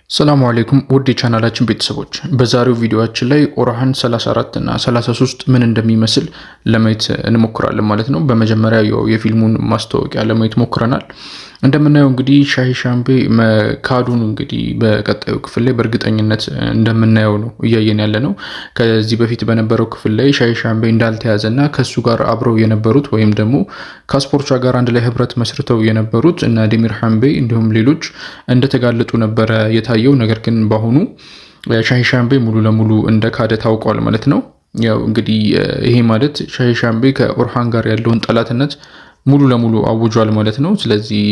ሰላም አለይኩም ውድ የቻናላችን ቤተሰቦች፣ በዛሬው ቪዲዮአችን ላይ ኦርሃን 34 እና 33 ምን እንደሚመስል ለማየት እንሞክራለን ማለት ነው። በመጀመሪያ የፊልሙን ማስታወቂያ ለማየት ሞክረናል። እንደምናየው እንግዲህ ሻሂ ሻምቤ መካዱን እንግዲህ በቀጣዩ ክፍል ላይ በእርግጠኝነት እንደምናየው ነው እያየን ያለ ነው። ከዚህ በፊት በነበረው ክፍል ላይ ሻሂ ሻምቤ እንዳልተያዘና ከሱ ጋር አብረው የነበሩት ወይም ደግሞ ከስፖርቻ ጋር አንድ ላይ ህብረት መስርተው የነበሩት እና ዲሚር ሐምቤ እንዲሁም ሌሎች እንደተጋለጡ ነበረ የታየው። ነገር ግን በአሁኑ ሻሂ ሻምቤ ሙሉ ለሙሉ እንደ ካደ ታውቋል ማለት ነው። ያው እንግዲህ ይሄ ማለት ሻሂ ሻምቤ ከኦርሃን ጋር ያለውን ጠላትነት ሙሉ ለሙሉ አውጇል ማለት ነው። ስለዚህ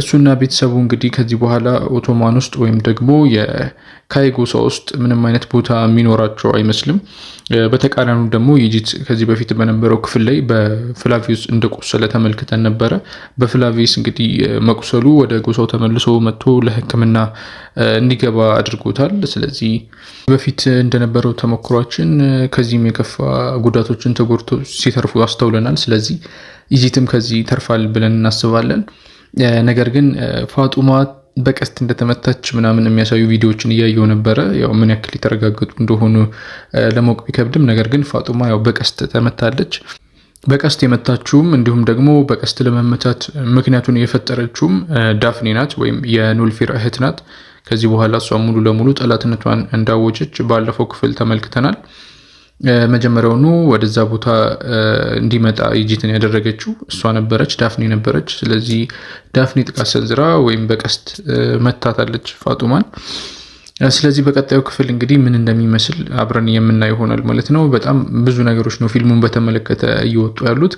እሱና ቤተሰቡ እንግዲህ ከዚህ በኋላ ኦቶማን ውስጥ ወይም ደግሞ የካይ ጎሳ ውስጥ ምንም አይነት ቦታ የሚኖራቸው አይመስልም። በተቃራኒው ደግሞ ኢጂት ከዚህ በፊት በነበረው ክፍል ላይ በፍላቪዩስ እንደቆሰለ ተመልክተን ነበረ። በፍላቪዩስ እንግዲህ መቁሰሉ ወደ ጎሳው ተመልሶ መጥቶ ለሕክምና እንዲገባ አድርጎታል። ስለዚህ በፊት እንደነበረው ተሞክሯችን ከዚህም የከፋ ጉዳቶችን ተጎድቶ ሲተርፉ አስተውለናል። ስለዚህ ኢጂትም ከዚህ ተርፋል ብለን እናስባለን። ነገር ግን ፋጡማ በቀስት እንደተመታች ምናምን የሚያሳዩ ቪዲዮዎችን እያየው ነበረ። ያው ምን ያክል የተረጋገጡ እንደሆኑ ለማወቅ ቢከብድም ነገር ግን ፋጡማ ያው በቀስት ተመታለች። በቀስት የመታችውም እንዲሁም ደግሞ በቀስት ለመመታት ምክንያቱን የፈጠረችውም ዳፍኔ ናት ወይም የኑልፊር እህት ናት። ከዚህ በኋላ እሷ ሙሉ ለሙሉ ጠላትነቷን እንዳወጀች ባለፈው ክፍል ተመልክተናል። መጀመሪያውኑ ወደዛ ቦታ እንዲመጣ ኢጂትን ያደረገችው እሷ ነበረች፣ ዳፍኔ ነበረች። ስለዚህ ዳፍኔ ጥቃት ሰንዝራ ወይም በቀስት መታታለች ፋጡማን። ስለዚህ በቀጣዩ ክፍል እንግዲህ ምን እንደሚመስል አብረን የምናይ ይሆናል ማለት ነው። በጣም ብዙ ነገሮች ነው ፊልሙን በተመለከተ እየወጡ ያሉት።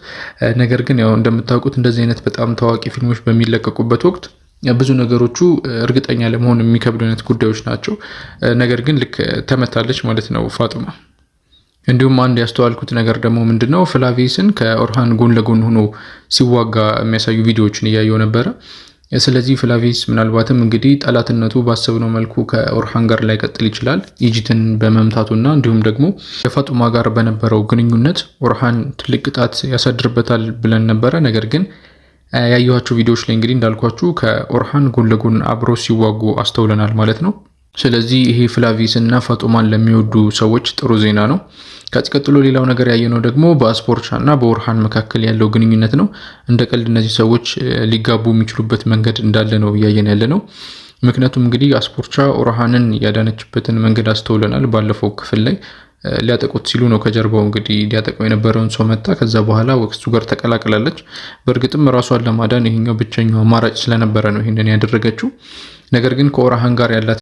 ነገር ግን ያው እንደምታውቁት እንደዚህ አይነት በጣም ታዋቂ ፊልሞች በሚለቀቁበት ወቅት ብዙ ነገሮቹ እርግጠኛ ለመሆን የሚከብዱ አይነት ጉዳዮች ናቸው። ነገር ግን ልክ ተመታለች ማለት ነው ፋጡማ። እንዲሁም አንድ ያስተዋልኩት ነገር ደግሞ ምንድነው ፍላቪየስን ከኦርሃን ጎን ለጎን ሆኖ ሲዋጋ የሚያሳዩ ቪዲዮዎችን እያየው ነበረ። ስለዚህ ፍላቪየስ ምናልባትም እንግዲህ ጠላትነቱ ባሰብነው መልኩ ከኦርሃን ጋር ላይ ቀጥል ይችላል ኢጂትን በመምታቱና እንዲሁም ደግሞ ከፋጡማ ጋር በነበረው ግንኙነት ኦርሃን ትልቅ ቅጣት ያሳድርበታል ብለን ነበረ። ነገር ግን ያየኋቸው ቪዲዮዎች ላይ እንግዲህ እንዳልኳችሁ ከኦርሃን ጎን ለጎን አብረው ሲዋጉ አስተውለናል ማለት ነው። ስለዚህ ይሄ ፍላቪየስ እና ፋጡማን ለሚወዱ ሰዎች ጥሩ ዜና ነው። ከዚህ ቀጥሎ ሌላው ነገር ያየነው ደግሞ በአስፖርቻ እና በኦርሃን መካከል ያለው ግንኙነት ነው። እንደ ቀልድ እነዚህ ሰዎች ሊጋቡ የሚችሉበት መንገድ እንዳለ ነው እያየን ያለ ነው። ምክንያቱም እንግዲህ አስፖርቻ ኦርሃንን ያዳነችበትን መንገድ አስተውለናል። ባለፈው ክፍል ላይ ሊያጠቁት ሲሉ ነው ከጀርባው እንግዲህ ሊያጠቀው የነበረውን ሰው መታ። ከዛ በኋላ ወቅቱ ጋር ተቀላቅላለች። በእርግጥም ራሷን ለማዳን ይሄኛው ብቸኛው አማራጭ ስለነበረ ነው ይሄንን ያደረገችው። ነገር ግን ከኦርሃን ጋር ያላት